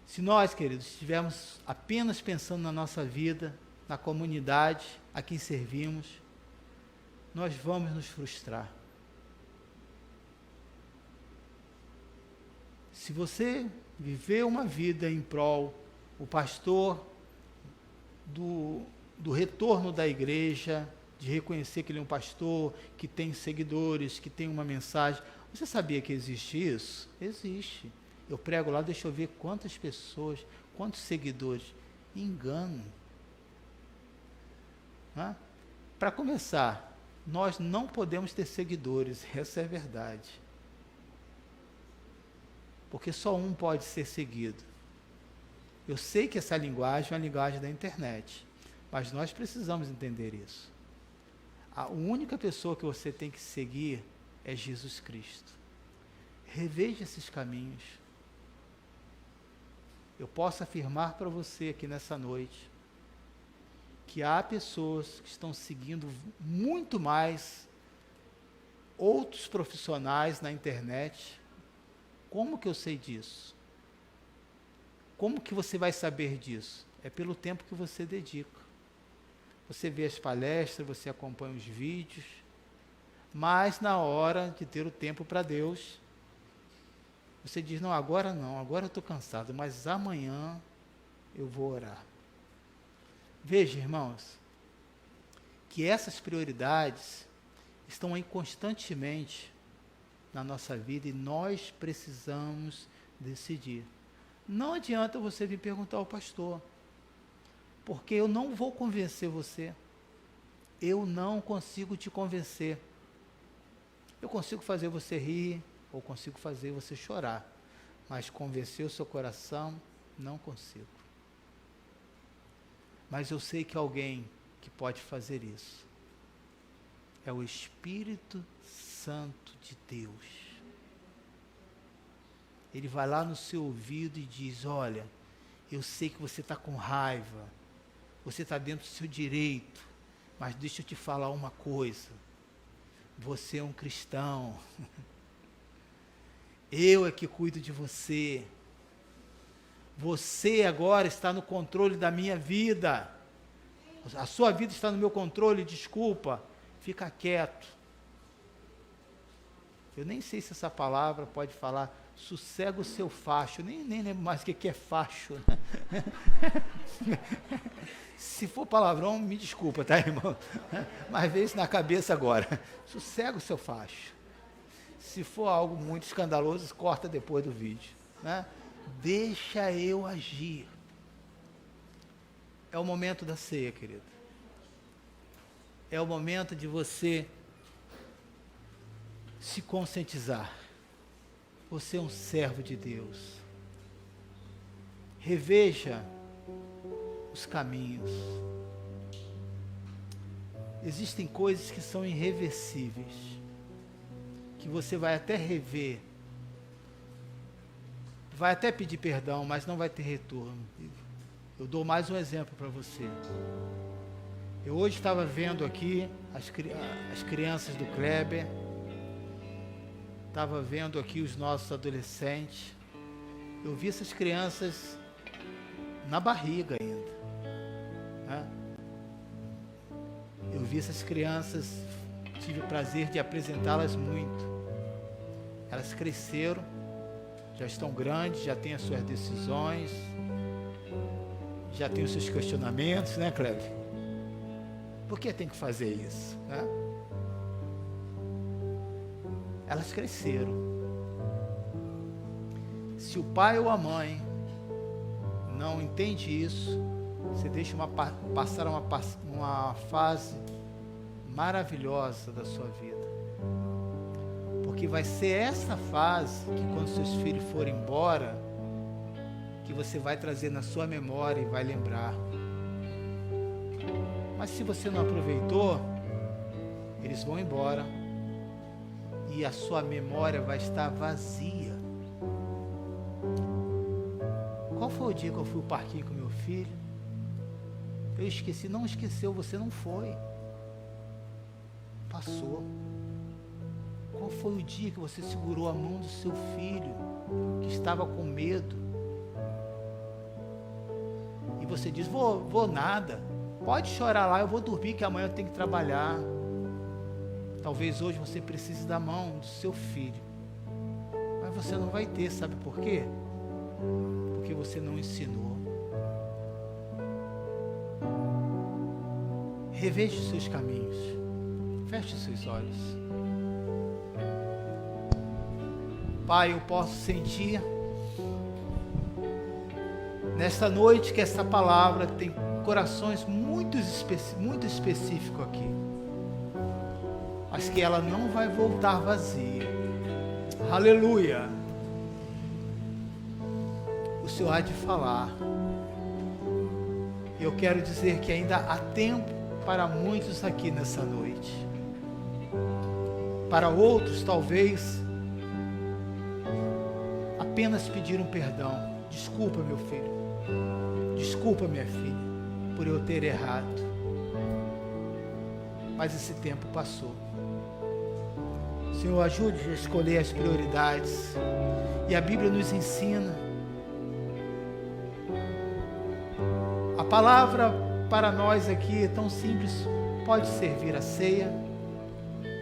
Se nós, queridos, estivermos apenas pensando na nossa vida, na comunidade a quem servimos, nós vamos nos frustrar. Se você viver uma vida em prol, o pastor do retorno da igreja, de reconhecer que ele é um pastor, que tem seguidores, que tem uma mensagem. Você sabia que existe isso? Existe. Eu prego lá, deixa eu ver quantas pessoas, quantos seguidores. Engano. Para começar, nós não podemos ter seguidores, essa é a verdade. Porque só um pode ser seguido. Eu sei que essa linguagem é uma linguagem da internet, mas nós precisamos entender isso. A única pessoa que você tem que seguir é Jesus Cristo. Reveja esses caminhos. Eu posso afirmar para você aqui nessa noite que há pessoas que estão seguindo muito mais outros profissionais na internet. Como que eu sei disso? Como que você vai saber disso? É pelo tempo que você dedica. Você vê as palestras, você acompanha os vídeos, mas na hora de ter o tempo para Deus, você diz, não, agora eu estou cansado, mas amanhã eu vou orar. Veja, irmãos, que essas prioridades estão aí constantemente na nossa vida e nós precisamos decidir. Não adianta você vir perguntar ao pastor, porque eu não vou convencer você. Eu não consigo te convencer. Eu consigo fazer você rir, ou consigo fazer você chorar, mas convencer o seu coração, não consigo. Mas eu sei que alguém que pode fazer isso é o Espírito Santo de Deus. Ele vai lá no seu ouvido e diz, olha, eu sei que você está com raiva, você está dentro do seu direito, mas deixa eu te falar uma coisa, você é um cristão, eu é que cuido de você, você agora está no controle da minha vida, a sua vida está no meu controle, desculpa, fica quieto. Eu nem sei se essa palavra pode falar, sossega o seu facho, nem lembro mais o que é facho, né? Se for palavrão, me desculpa, tá, irmão? Mas veio isso na cabeça agora, sossega o seu facho. Se for algo muito escandaloso, corta depois do vídeo, né? Deixa eu agir. É o momento da ceia, querido. É o momento de você se conscientizar. Você é um servo de Deus. Reveja os caminhos. Existem coisas que são irreversíveis, que você vai até rever, vai até pedir perdão, mas não vai ter retorno. Eu dou mais um exemplo para você. Eu hoje estava vendo aqui as crianças do Kleber, estava vendo aqui os nossos adolescentes. Eu vi essas crianças na barriga ainda, né? Eu vi essas crianças, tive o prazer de apresentá-las muito. Elas cresceram, já estão grandes, já têm as suas decisões, já têm os seus questionamentos, né, Kleber? Por que tem que fazer isso, né? Elas cresceram. Se o pai ou a mãe não entende isso, você deixa passar uma fase maravilhosa da sua vida. Porque vai ser essa fase que, quando seus filhos forem embora, que você vai trazer na sua memória e vai lembrar. Mas se você não aproveitou, eles vão embora e a sua memória vai estar vazia. Qual foi o dia que eu fui ao parquinho com meu filho? Eu esqueci. Não esqueceu, você não foi. Passou. Qual foi o dia que você segurou a mão do seu filho, que estava com medo? E você diz, vou nada, pode chorar lá, eu vou dormir que amanhã eu tenho que trabalhar. Talvez hoje você precise da mão do seu filho, mas você não vai ter, sabe por quê? Porque você não ensinou. Reveja os seus caminhos, feche os seus olhos. Pai, eu posso sentir nesta noite que essa palavra tem corações muito específicos aqui, mas que ela não vai voltar vazia. Aleluia! O Senhor há de falar. Eu quero dizer que ainda há tempo para muitos aqui nessa noite. Para outros, talvez, apenas pediram perdão. Desculpa, meu filho. Desculpa, minha filha, por eu ter errado. Mas esse tempo passou. Senhor, ajude a escolher as prioridades. E a Bíblia nos ensina. A palavra para nós aqui é tão simples, pode servir a ceia.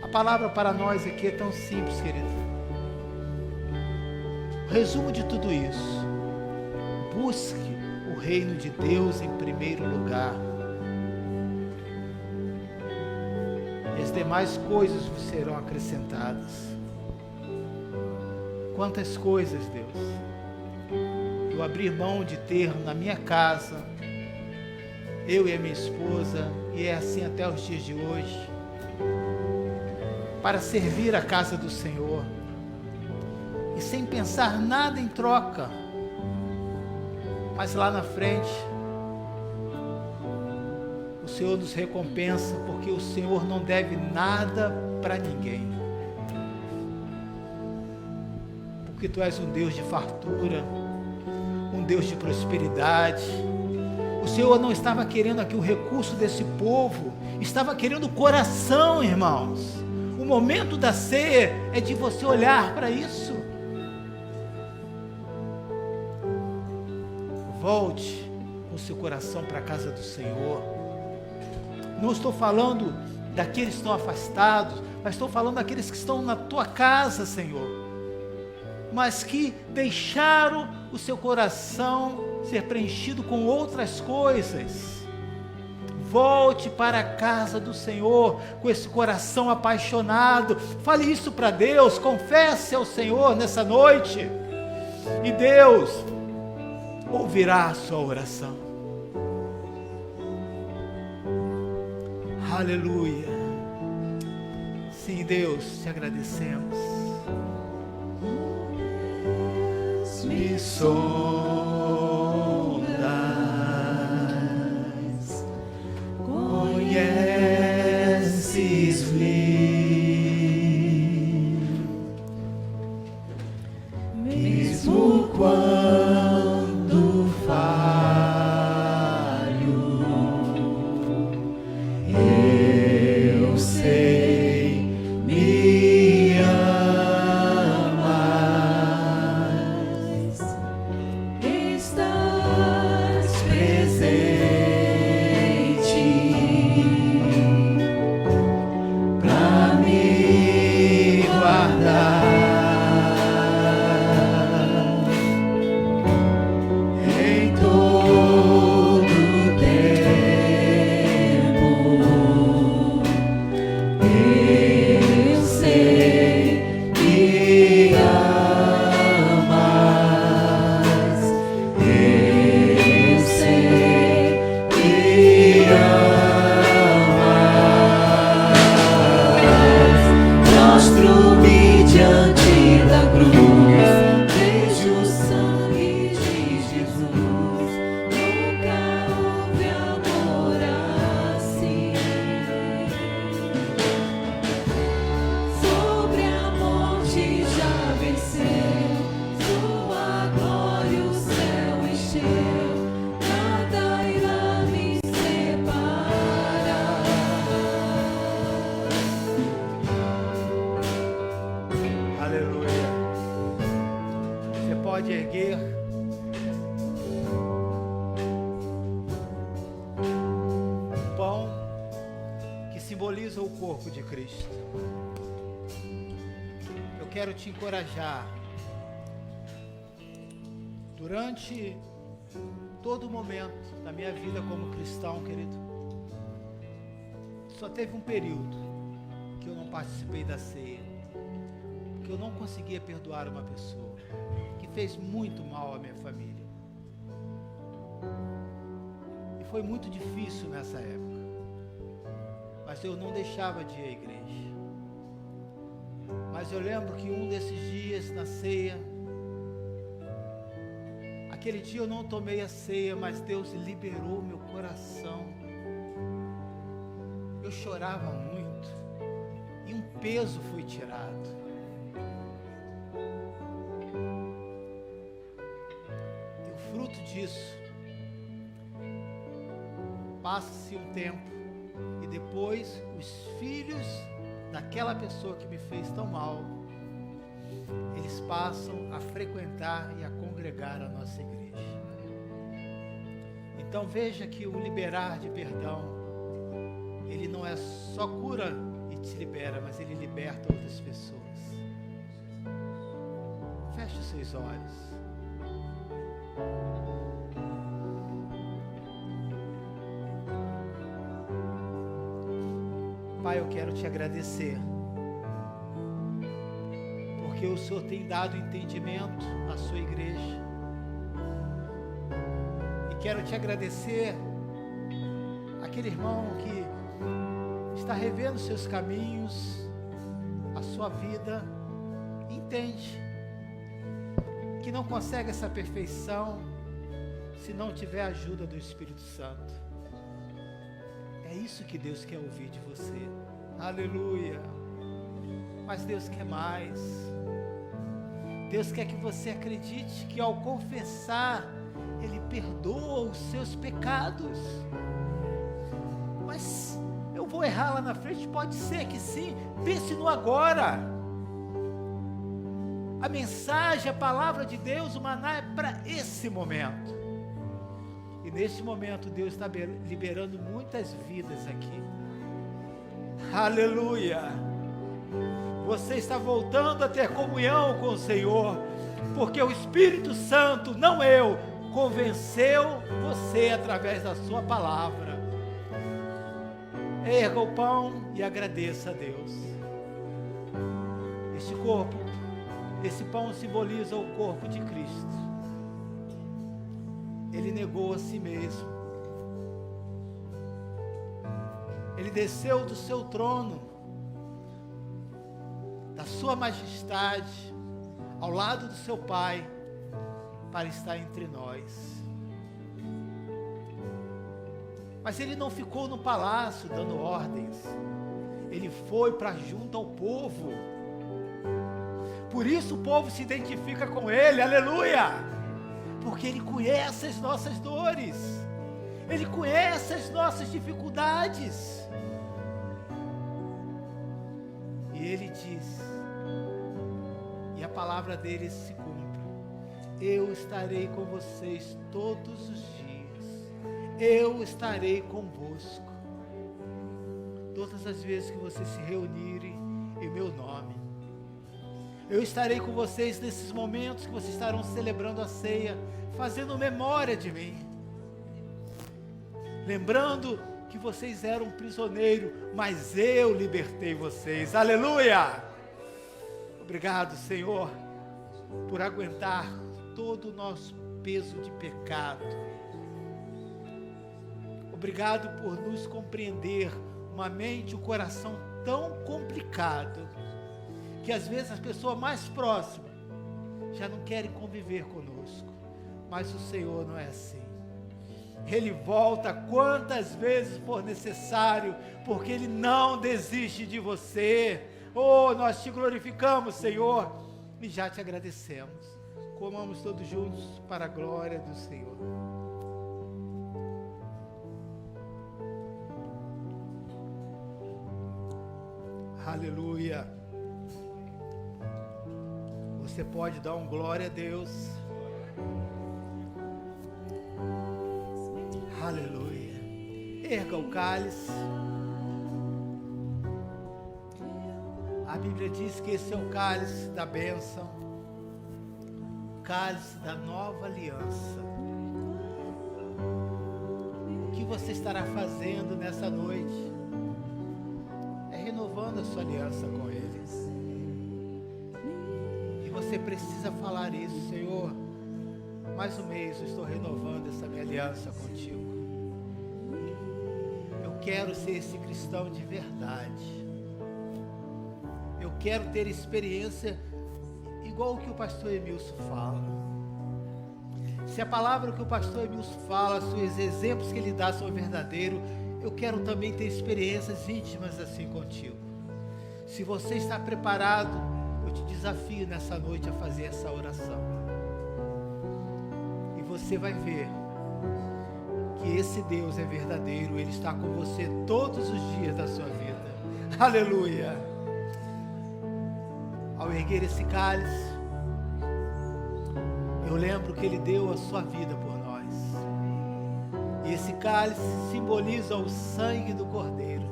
A palavra para nós aqui é tão simples, querido. O resumo de tudo isso: busque o reino de Deus em primeiro lugar, e as demais coisas vos serão acrescentadas. Quantas coisas, Deus, eu abri mão de ter na minha casa, eu e a minha esposa, e é assim até os dias de hoje, para servir a casa do Senhor, e sem pensar nada em troca, mas lá na frente, o Senhor nos recompensa, porque o Senhor não deve nada para ninguém, porque Tu és um Deus de fartura, um Deus de prosperidade. O Senhor não estava querendo aqui o recurso desse povo, estava querendo o coração, irmãos. O momento da ceia é de você olhar para isso. Volte com seu coração para a casa do Senhor. Não estou falando daqueles que estão afastados, mas estou falando daqueles que estão na tua casa, Senhor, mas que deixaram o seu coração ser preenchido com outras coisas. Volte para a casa do Senhor com esse coração apaixonado. Fale isso para Deus, confesse ao Senhor nessa noite, e Deus ouvirá a sua oração. Aleluia. Sim, Deus, te agradecemos. Me sondas, conheces-me, mesmo quando falho, eu sei, me amas. simboliza o corpo de Cristo. Eu quero te encorajar, durante todo o momento da minha vida como cristão, querido, só teve um período que eu não participei da ceia, porque eu não conseguia perdoar uma pessoa que fez muito mal à minha família. E foi muito difícil nessa época, mas eu não deixava de ir à igreja. Mas eu lembro que um desses dias na ceia, aquele dia eu não tomei a ceia, mas Deus liberou meu coração. Eu chorava muito e um peso foi tirado. E o fruto disso, passa-se um tempo e depois os filhos daquela pessoa que me fez tão mal, eles passam a frequentar e a congregar a nossa igreja. Então veja que o liberar de perdão, ele não é só cura e te libera, mas ele liberta outras pessoas. Feche os seus olhos. Pai, eu quero te agradecer, porque o Senhor tem dado entendimento à sua igreja. E quero te agradecer, aquele irmão que está revendo seus caminhos, a sua vida, entende que não consegue essa perfeição se não tiver a ajuda do Espírito Santo. É isso que Deus quer ouvir de você. Aleluia. Mas Deus quer mais. Deus quer que você acredite que ao confessar, Ele perdoa os seus pecados. Mas eu vou errar lá na frente? Pode ser que sim. Pense no agora. A mensagem, a palavra de Deus, o maná é para esse momento. E nesse momento Deus está liberando muitas vidas aqui. Aleluia. Você está voltando a ter comunhão com o Senhor, porque o Espírito Santo, não eu, convenceu você através da sua palavra. Erga o pão e agradeça a Deus. Este corpo, esse pão simboliza o corpo de Cristo. Ele negou a si mesmo. Ele desceu do seu trono, da sua majestade, ao lado do seu Pai, para estar entre nós. Mas ele não ficou no palácio dando ordens. Ele foi para junto ao povo. Por isso o povo se identifica com ele. Aleluia! Porque Ele conhece as nossas dores, Ele conhece as nossas dificuldades, e Ele diz, e a palavra dele se cumpre: eu estarei com vocês todos os dias, eu estarei convosco, todas as vezes que vocês se reunirem em meu nome. Eu estarei com vocês nesses momentos que vocês estarão celebrando a ceia, fazendo memória de mim. Lembrando que vocês eram prisioneiros, mas eu libertei vocês. Aleluia! Obrigado, Senhor, por aguentar todo o nosso peso de pecado. Obrigado por nos compreender uma mente, um coração tão complicado, que às vezes as pessoas mais próximas já não querem conviver conosco, mas o Senhor não é assim. Ele volta quantas vezes for necessário, porque Ele não desiste de você. Oh, nós te glorificamos, Senhor, e já te agradecemos. Comamos todos juntos para a glória do Senhor. Aleluia. Você pode dar um glória a Deus. Aleluia. Erga o cálice. A Bíblia diz que esse é o cálice da bênção, o cálice da nova aliança. O que você estará fazendo nessa noite? É renovando a sua aliança com Ele. E você precisa falar isso: Senhor, mais um mês eu estou renovando essa minha aliança contigo. Eu quero ser esse cristão de verdade. Eu quero ter experiência igual o que o pastor Emilson fala. Se a palavra que o pastor Emilson fala, os exemplos que ele dá são verdadeiros, eu quero também ter experiências íntimas assim contigo. Se você está preparado, eu te desafio nessa noite a fazer essa oração. E você vai ver que esse Deus é verdadeiro, Ele está com você todos os dias da sua vida. Aleluia! Ao erguer esse cálice, eu lembro que Ele deu a sua vida por nós. E esse cálice simboliza o sangue do Cordeiro,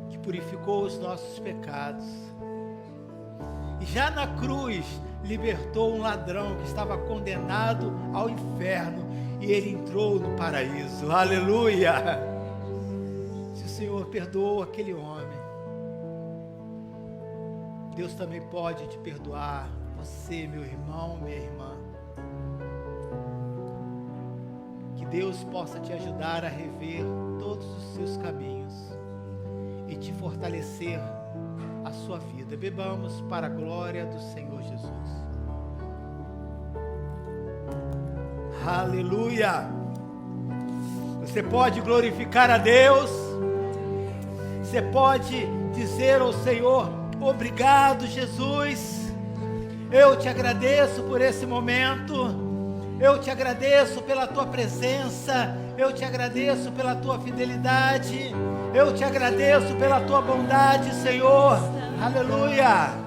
que purificou os nossos pecados. E já na cruz, libertou um ladrão que estava condenado ao inferno, e ele entrou no paraíso. Aleluia! Se o Senhor perdoou aquele homem, Deus também pode te perdoar. Você, meu irmão, minha irmã. Que Deus possa te ajudar a rever todos os seus caminhos e te fortalecer a sua vida. Bebamos para a glória do Senhor Jesus. Aleluia! Você pode glorificar a Deus. Você pode dizer ao Senhor: obrigado, Jesus. Eu te agradeço por esse momento. Eu te agradeço pela tua presença. Eu te agradeço pela tua fidelidade. Eu te agradeço pela tua bondade, Senhor. Aleluia.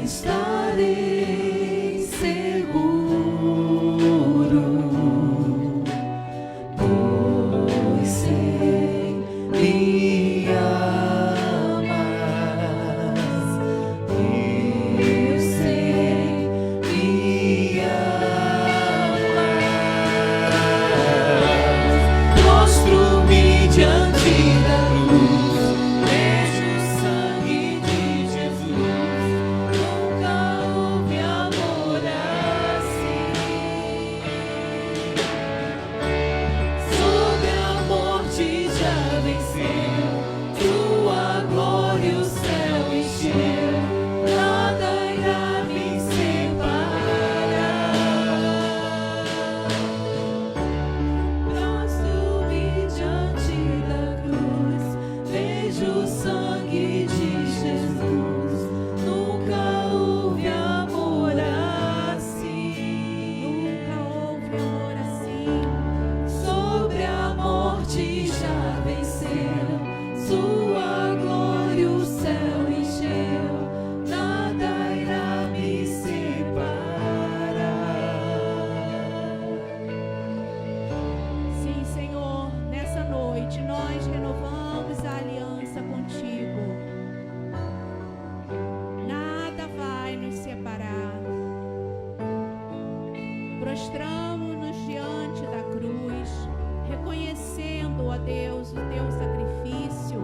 Estarei seguro, pois sei me amas. Eu sei me amas. Mostro-me diante da cruz, vejo o sangue de Jesus. Nunca houve amor assim. Sobre a morte já venceu, tua glória o céu encheu. Nada irá me separar. Prostro-me diante da cruz, vejo o sangue de Jesus. Nunca houve amor assim. Nunca houve amor assim. Sobre a morte já venceu, sua glória o céu encheu. Nada irá me separar. Sim, Senhor, nessa noite nós renovamos a aliança contigo. Nada vai nos separar. Prostramos-nos diante da cruz, reconhecendo, ó Deus, o teu sacrifício,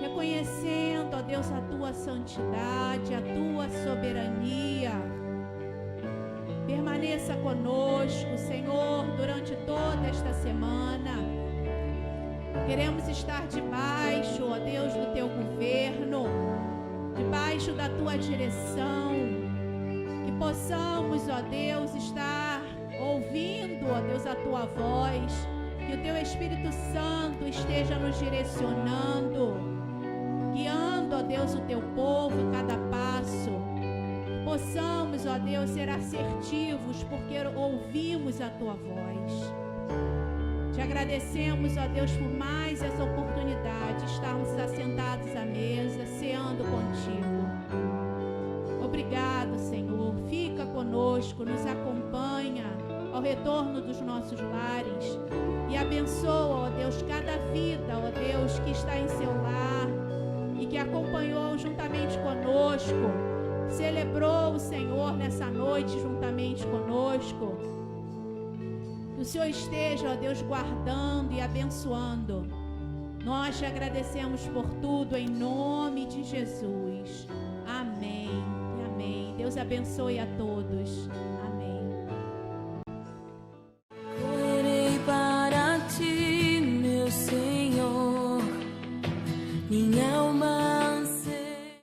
reconhecendo, ó Deus, a tua santidade, a tua soberania. Permaneça conosco, Senhor, durante toda esta semana. Queremos estar debaixo, ó Deus, do teu governo, debaixo da tua direção. Que possamos, ó Deus, estar ouvindo, ó Deus, a tua voz. Que o teu Espírito Santo esteja nos direcionando, guiando, ó Deus, o teu povo em cada passo. Possamos, ó Deus, ser assertivos, porque ouvimos a tua voz. Te agradecemos, ó Deus, por mais essa oportunidade de estarmos assentados à mesa, ceando contigo. Obrigado, Senhor. Fica conosco, nos acompanha ao retorno dos nossos lares e abençoa, ó Deus, cada vida, ó Deus, que está em seu lar e que acompanhou juntamente conosco, celebrou o Senhor nessa noite juntamente conosco. Que o Senhor esteja, ó Deus, guardando e abençoando. Nós te agradecemos por tudo em nome de Jesus. Amém e amém. Deus abençoe a todos. Amém.